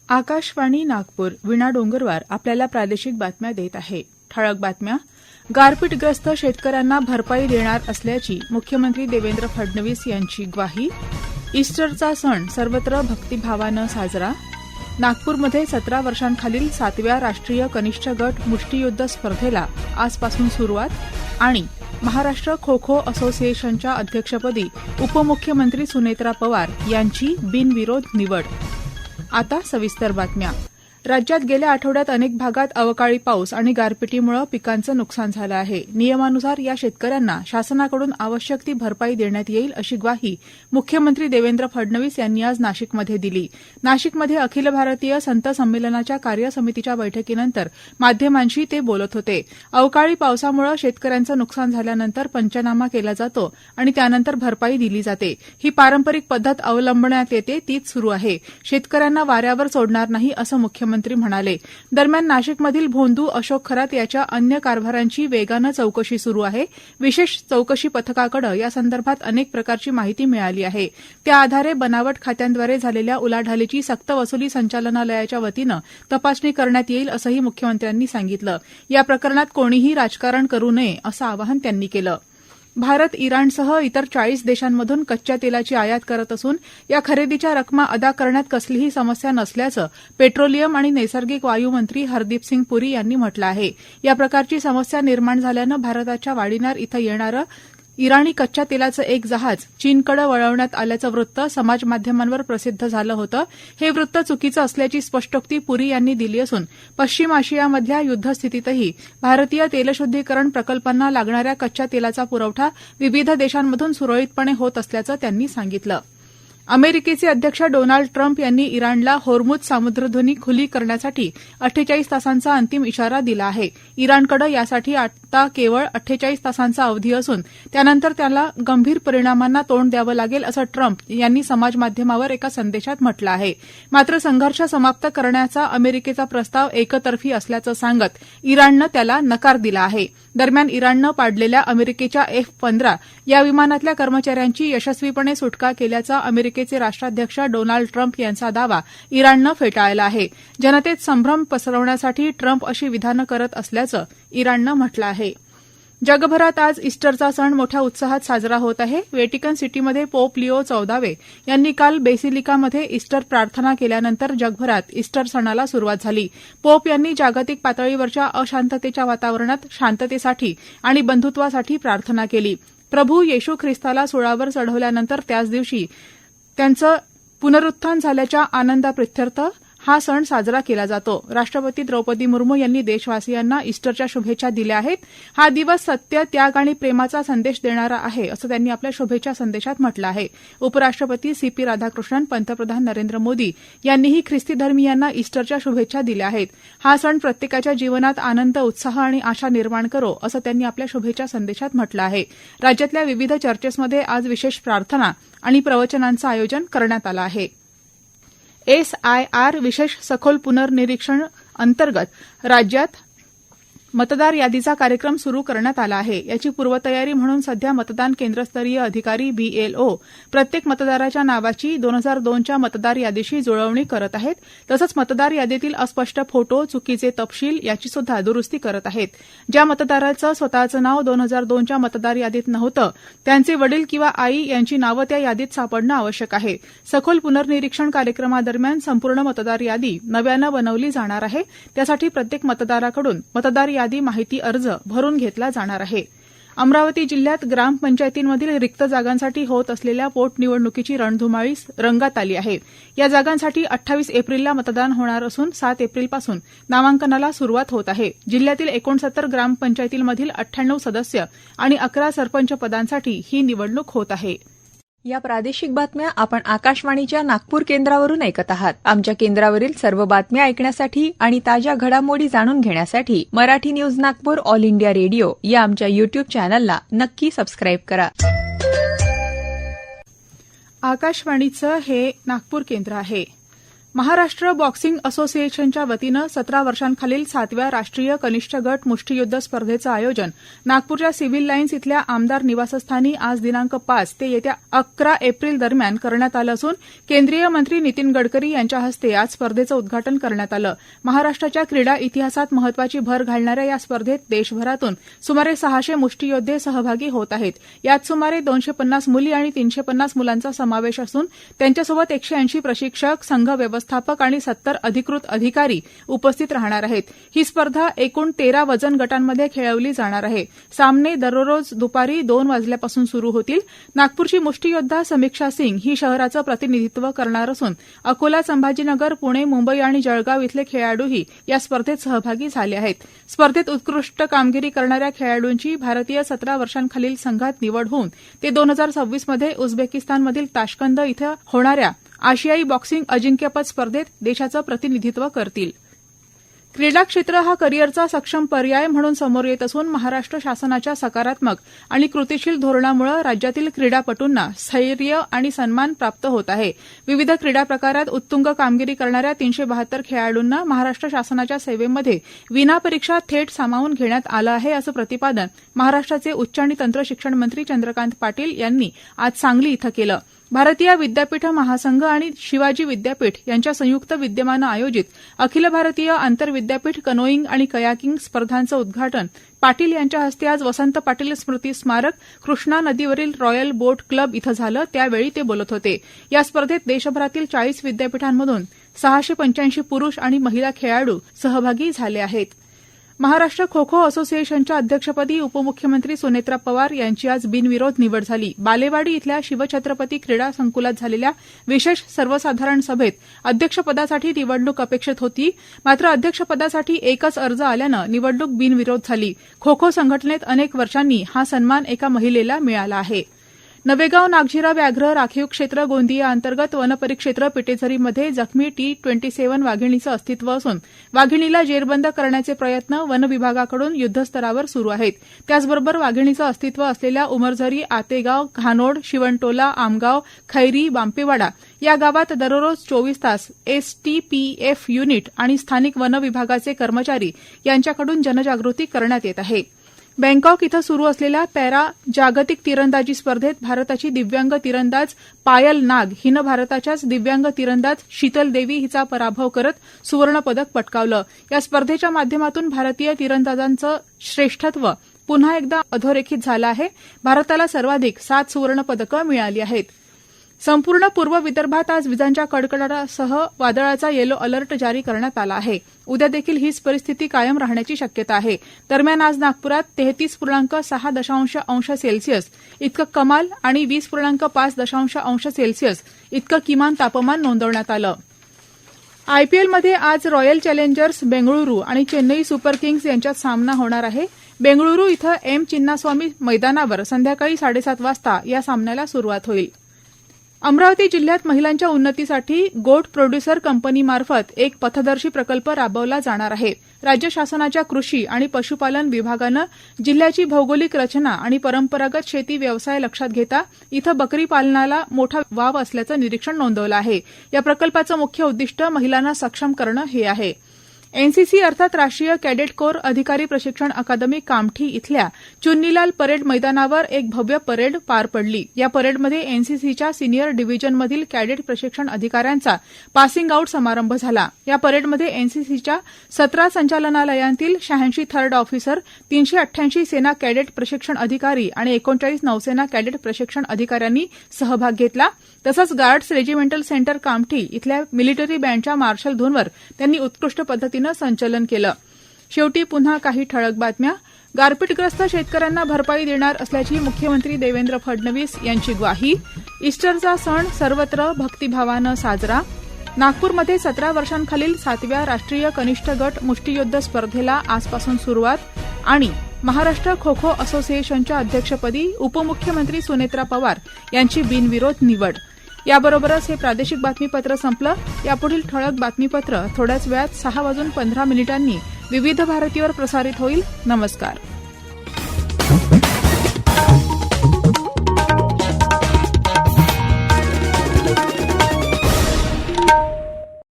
आकाशवाणी नागपूर वीणा डोंगरवार आपल्याला प्रादेशिक बातम्या देत आहे. ठळक बातम्या. गारपीटग्रस्त शेतकऱ्यांना भरपाई देणार असल्याची मुख्यमंत्री देवेंद्र फडणवीस यांची ग्वाही. ईस्टरचा सण सर्वत्र भक्तिभावानं साजरा. नागपूरमध्ये 17 वर्षांखालील 7व्या राष्ट्रीय कनिष्ठ गट मुष्टियुद्ध स्पर्धेला आजपासून सुरुवात. आणि महाराष्ट्र खो खो असोसिएशनच्या अध्यक्षपदी उपमुख्यमंत्री सुनेत्रा पवार यांची बिनविरोध निवड. आता सविस्तर बातम्या. राज्यात गेल्या आठवड्यात अनेक भागात अवकाळी पाऊस आणि गारपिटीमुळे पिकांचं नुकसान झालं आहे. नियमानुसार या शेतकऱ्यांना शासनाकडून आवश्यक ती भरपाई देण्यात येईल अशी ग्वाही मुख्यमंत्री देवेंद्र फडणवीस यांनी आज नाशिकमध्ये दिली. नाशिकमध्ये अखिल भारतीय संत संमेलनाच्या कार्यसमितीच्या बैठकीनंतर माध्यमांशी ते बोलत होते. अवकाळी पावसामुळे शेतकऱ्यांचं नुकसान झाल्यानंतर पंचनामा केला जातो आणि त्यानंतर भरपाई दिली जाते. ही पारंपरिक पद्धत अवलंबण्यात येते, तीच सुरू आहे. शेतकऱ्यांना वाऱ्यावर सोडणार नाही असं मुख्यमंत्री म्हणाले. दरम्यान नाशिकमधील भोंदू अशोक खरात याच्या अन्य कारभारांची वेगानं चौकशी सुरू आहे. विशेष चौकशी पथकाकडे यासंदर्भात अनेक प्रकारची माहिती मिळाली आहे. त्या आधारे बनावट खात्यांद्वारे झालेल्या उलाढालीची सक्तवसुली संचालनालयाच्या वतीनं तपासणी करण्यात येईल असंही मुख्यमंत्र्यांनी सांगितलं. या प्रकरणात कोणीही राजकारण करू नये असं आवाहन त्यांनी केलं. भारत इराणसह इतर 40 देशांमधून कच्च्या तेलाची आयात करत असून या खरेदीच्या रकमा अदा करण्यात कसलीही समस्या नसल्याचं पेट्रोलियम आणि नैसर्गिक वायू मंत्री हरदीपसिंग पुरी यांनी म्हटलं आहे. या प्रकारची समस्या निर्माण झाल्यानं भारताच्या वाडीनार इथं येणारं इराणी कच्च्या तेलाचं एक जहाज चीनकडे वळवण्यात आल्याचं वृत्त समाजमाध्यमांवर प्रसिद्ध झालं होतं. हे वृत्त चुकीचं असल्याची स्पष्टोक्ती पुरी यांनी दिली असून पश्चिम आशियामधल्या युद्धस्थितीतही भारतीय तेलशुद्धीकरण प्रकल्पांना लागणाऱ्या कच्च्या तेलाचा पुरवठा विविध देशांमधून सुरळीतपणे होत असल्याचं त्यांनी सांगितलं. अमेरिकेचे अध्यक्ष डोनाल्ड ट्रम्प यांनी इराणला होर्मुझ सामुद्रधुनी खुली करण्यासाठी 48 तासांचा अंतिम इशारा दिला आहे. इराणकडे यासाठी आता केवळ 48 तासांचा अवधी असून त्यानंतर त्याला गंभीर परिणामांना तोंड द्यावं लागेल असं ट्रम्प यांनी समाजमाध्यमावर एका संदेशात म्हटलं आहे. मात्र संघर्ष समाप्त करण्याचा अमेरिकेचा प्रस्ताव एकतर्फी असल्याचं सांगत इराणनं त्याला नकार दिला आहे. दरम्यान इराणनं पाडलेल्या अमेरिकेच्या F-15 या विमानातल्या कर्मचाऱ्यांची यशस्वीपणे सुटका केल्याचा अमेरिकेचे राष्ट्राध्यक्ष डोनाल्ड ट्रम्प यांचा दावा इराणनं फेटाळला आहे. जनतेत संभ्रम पसरवण्यासाठी ट्रम्प अशी विधानं करत असल्याचं इराणनं म्हटलं आहे. जगभरात आज ईस्टरचा सण मोठ्या उत्साहात साजरा होत आहे. व्हेटिकन सिटीमध्ये पोप लिओ 14 यांनी काल बेसिलिकामध्ये ईस्टर प्रार्थना केल्यानंतर जगभरात ईस्टर सणाला सुरुवात झाली. पोप यांनी जागतिक पातळीवरच्या अशांततेच्या वातावरणात शांततेसाठी आणि बंधुत्वासाठी प्रार्थना केली. प्रभू येशू ख्रिस्ताला सुळावर चढवल्यानंतर त्याच दिवशी त्यांचं पुनरुत्थान झाल्याच्या आनंदाप्रित्यर्थ हा सण साजरा केला जातो. राष्ट्रपती द्रौपदी मुर्मू यांनी देशवासियांना ईस्टरच्या शुभेच्छा दिल्या आहेत. हा दिवस सत्य, त्याग आणि प्रेमाचा संदेश देणारा आहे असं त्यांनी आपल्या शुभेच्छा संदेशात म्हटलं आहे. उपराष्ट्रपती CP राधाकृष्णन, पंतप्रधान नरेंद्र मोदी यांनीही ख्रिस्ती धर्मीयांना ईस्टरच्या शुभेच्छा दिल्या आहेत. हा सण प्रत्येकाच्या जीवनात आनंद, उत्साह आणि आशा निर्माण करो असं त्यांनी आपल्या शुभेच्छा संदेशात म्हटलं आहे. राज्यातल्या विविध चर्चेसमध्ये आज विशेष प्रार्थना आणि प्रवचनांचं आयोजन करण्यात आलं आहे. SIR विशेष सखोल पुनर्निरीक्षण अंतर्गत राज्यात मतदार यादीचा कार्यक्रम सुरू करण्यात आला आहे. याची पूर्वतयारी म्हणून सध्या मतदान केंद्रस्तरीय अधिकारी BLO प्रत्येक मतदाराच्या नावाची 2002च्या मतदार यादीशी जुळवणी करत आहेत. तसंच मतदार यादीतील अस्पष्ट फोटो, चुकीचे तपशील याची सुद्धा दुरुस्ती करत आहेत. ज्या मतदाराचं स्वतःचं नाव 2002च्या मतदार यादीत नव्हतं त्यांचे वडील किंवा आई यांची नावं त्या यादीत सापडणं आवश्यक आहे. सखोल पुनर्निरीक्षण कार्यक्रमादरम्यान संपूर्ण मतदार यादी नव्यानं बनवली जाणार आहे. त्यासाठी प्रत्येक मतदाराकडून मतदार यादी माहिती अर्ज भरून घेतला जाणार आहे. अमरावती जिल्ह्यात ग्रामपंचायतींमधील रिक्त जागांसाठी होत असलेल्या पोटनिवडणुकीची रणधुमाळी रंगात आली आहे. या जागांसाठी 28 एप्रिलला मतदान होणार असून 7 एप्रिलपासून नामांकनाला सुरुवात होत आहे. जिल्ह्यातील 69 ग्रामपंचायतींमधील 98 सदस्य आणि 11 सरपंच पदांसाठी ही निवडणूक होत आहे. या प्रादेशिक बातम्या आपण आकाशवाणीच्या नागपूर केंद्रावरून ऐकत आहात. आमच्या केंद्रावरील सर्व बातम्या ऐकण्यासाठी आणि ताज्या घडामोडी जाणून घेण्यासाठी Marathi news Nagpur all India radio या आमच्या YouTube चॅनलला नक्की सबस्क्राईब करा. आकाशवाणीचं हे नागपूर केंद्र आहे. महाराष्ट्र बॉक्सिंग असोसिएशनच्या वतीनं 17 वर्षांखालील 7व्या राष्ट्रीय कनिष्ठ गट मुष्टियुद्ध स्पर्धेचं आयोजन नागपूरच्या सिव्हिल लाईन्स इथल्या आमदार निवासस्थानी आज दिनांक 5 ते येत्या 11 एप्रिल दरम्यान करण्यात आलं असून केंद्रीय मंत्री नितीन गडकरी यांच्या हस्ते आज स्पर्धेचं उद्घाटन करण्यात आलं. महाराष्ट्राच्या क्रीडा इतिहासात महत्वाची भर घालणाऱ्या या स्पर्धेत देशभरातून सुमारे 600 मुष्टियोद्धे सहभागी होत आहेत. यात सुमारे 250 मुली आणि 350 मुलांचा समावेश असून त्यांच्यासोबत 180 प्रशिक्षक, संघ व्यवस्थापक आणि 70 अधिकृत अधिकारी उपस्थित राहणार आहेत. ही स्पर्धा एकूण 13 वजन गटांमध्ये खेळवली जाणार आहे. सामने दररोज दुपारी 2 वाजल्यापासून सुरू होतील. नागपूरची मुष्टियोद्धा समीक्षा सिंग ही शहराचं प्रतिनिधित्व करणार असून अकोला, संभाजीनगर, पुणे, मुंबई आणि जळगाव इथले खेळाडूही या स्पर्धेत सहभागी झाले आहेत. स्पर्धेत उत्कृष्ट कामगिरी करणाऱ्या खेळाडूंची भारतीय 17 वर्षांखालील संघात निवड होऊन ते 2026 मध्ये उझबेकिस्तानमधील ताशकंद इथं होणाऱ्या आशियाई बॉक्सिंग अजिंक्यपद स्पर्धेत देशाचं प्रतिनिधित्व करतील. क्रीडा क्षेत्र हा करिअरचा सक्षम पर्याय म्हणून समोर येत असून महाराष्ट्र शासनाच्या सकारात्मक आणि कृतीशील धोरणामुळे राज्यातील क्रीडापटूंना स्थैर्य आणि सन्मान प्राप्त होत आहे. विविध क्रीडा प्रकारात उत्तुंग कामगिरी करणाऱ्या 372 खेळाडूंना महाराष्ट्र शासनाच्या सेवेमध्ये विनापरीक्षा थेट सामावून घेण्यात आलं आहे, असं प्रतिपादन महाराष्ट्राचे उच्च आणि तंत्र शिक्षण मंत्री चंद्रकांत पाटील यांनी आज सांगली इथं केलं. भारतीय विद्यापीठ महासंघ आणि शिवाजी विद्यापीठ यांच्या संयुक्त विद्यमानं आयोजित अखिल भारतीय आंतरविद्यापीठ कनोईंग आणि कयाकिंग स्पर्धांचं उद्घाटन पाटील यांच्या हस्ते आज वसंत पाटील स्मृती स्मारक, कृष्णा नदीवरील रॉयल बोट क्लब इथं झालं. त्यावेळी ते बोलत होते. या स्पर्धेत देशभरातील 40 विद्यापीठांमधून 685 पुरुष आणि महिला खेळाडू सहभागी झाले आहेत. महाराष्ट्र खो खो असोसिएशनच्या अध्यक्षपदी उपमुख्यमंत्री सुनेत्रा पवार यांची आज बिनविरोध निवड झाली. बालेवाडी इथल्या शिवछत्रपती क्रीडा संकुलात झालेल्या विशेष सर्वसाधारण सभेत अध्यक्षपदासाठी निवडणूक अपेक्षित होती. मात्र अध्यक्षपदासाठी एकच अर्ज आल्यानं निवडणूक बिनविरोध झाली. खो खो संघटनेत अनेक वर्षांनी हा सन्मान एका महिलेला मिळाला आहे. नवेगाव नागझिरा व्याघ्र राखीव क्षेत्र गोंदिया अंतर्गत वनपरिक्षेत्र पिटेझरीमध्ये जखमी T-27 वाघिणीचं अस्तित्व असून वाघिणीला जेरबंद करण्याचे प्रयत्न वन विभागाकडून युद्धस्तरावर सुरू आहेत. त्याचबरोबर वाघिणीचं अस्तित्व असलेल्या उमरझरी, आतेगाव, घानोड, शिवणटोला, आमगाव, खैरी, बांपेवाडा या गावात दररोज 24 तास STPF युनिट आणि स्थानिक वन विभागाचे कर्मचारी यांच्याकडून जनजागृती करण्यात येत आहे. बँकॉक इथं सुरू असलेल्या पॅरा जागतिक तिरंदाजी स्पर्धेत भारताची दिव्यांग तिरंदाज पायल नाग हिनं भारताच्याच दिव्यांग तिरंदाज शीतल देवी हिचा पराभव करत सुवर्णपदक पटकावलं. या स्पर्धेच्या माध्यमातून भारतीय तिरंदाजांचं श्रेष्ठत्व पुन्हा एकदा अधोरेखित झालं आहे. भारताला सर्वाधिक 7 सुवर्णपदकं मिळाली आहेत. संपूर्ण पूर्व विदर्भात आज विजांच्या कडकडाटासह वादळाचा येलो अलर्ट जारी करण्यात आला आहे. उद्या देखील हीच परिस्थिती कायम राहण्याची शक्यता आहे. दरम्यान आज नागपुरात 33.6 अंश सेल्सिअस इतकं कमाल आणि 20.5 अंश सेल्सिअस इतकं किमान तापमान नोंदवण्यात आलं. आयपीएलमध्ये आज रॉयल चॅलेंजर्स बेंगळुरू आणि चेन्नई सुपर किंग्ज यांच्यात सामना होणार आहे. बेंगळुरू इथं एम चिन्नास्वामी मैदानावर संध्याकाळी 7:30 वाजता या सामन्याला सुरुवात होईल. अमरावती जिल्ह्यात महिलांच्या उन्नतीसाठी गोट प्रोड्युसर कंपनीमार्फत एक पथदर्शी प्रकल्प राबवला जाणार आहे. राज्य शासनाच्या कृषी आणि पशुपालन विभागानं जिल्ह्याची भौगोलिक रचना आणि परंपरागत शेती व्यवसाय लक्षात घेता इथं बकरी पालनाला मोठा वाव असल्याचं निरीक्षण नोंदवलं आहे. या प्रकल्पाचं मुख्य उद्दिष्ट महिलांना सक्षम करणं हे आहे. एनसीसी अर्थात राष्ट्रीय कॅडेट कोर अधिकारी प्रशिक्षण अकादमी कामठी इथल्या चुन्नीलाल परेड मैदानावर एक भव्य परेड पार पडली. या परेडमध्ये एनसीसीच्या सिनियर डिव्हिजनमधील कॅडेट प्रशिक्षण अधिकाऱ्यांचा पासिंग आउट समारंभ झाला. या परेडमध्ये एनसीसीच्या 17 संचालनालयांतील 86 थर्ड ऑफिसर, 388 सेना कॅडेट प्रशिक्षण अधिकारी आणि 39 नौसेना कॅडेट प्रशिक्षण अधिकाऱ्यांनी सहभाग घेतला. तसंच गार्ड्स रेजिमेंटल सेंटर कामठी इथल्या मिलिटरी बँडच्या मार्शल धूनवर त्यांनी उत्कृष्ट पद्धतीनं संचलन केलं. शेवटी पुन्हा काही ठळक बातम्या. गारपीटग्रस्त शेतकऱ्यांना भरपाई देणार असल्याची मुख्यमंत्री देवेंद्र फडणवीस यांची ग्वाही. ईस्टरचा सण सर्वत्र भक्तिभावानं साजरा. नागपूरमध्ये 17 वर्षांखालील 7व्या राष्ट्रीय कनिष्ठ गट मुष्टियुद्ध स्पर्धेला आजपासून सुरुवात. आणि महाराष्ट्र खो खो असोसिएशनच्या अध्यक्षपदी उपमुख्यमंत्री सुनेत्रा पवार यांची बिनविरोध निवड. याबरोबरच हे प्रादेशिक बातमीपत्र संपलं. यापुढील ठळक बातमीपत्र थोड्याच वेळात 6:15 विविध भारतीवर प्रसारित होईल. नमस्कार.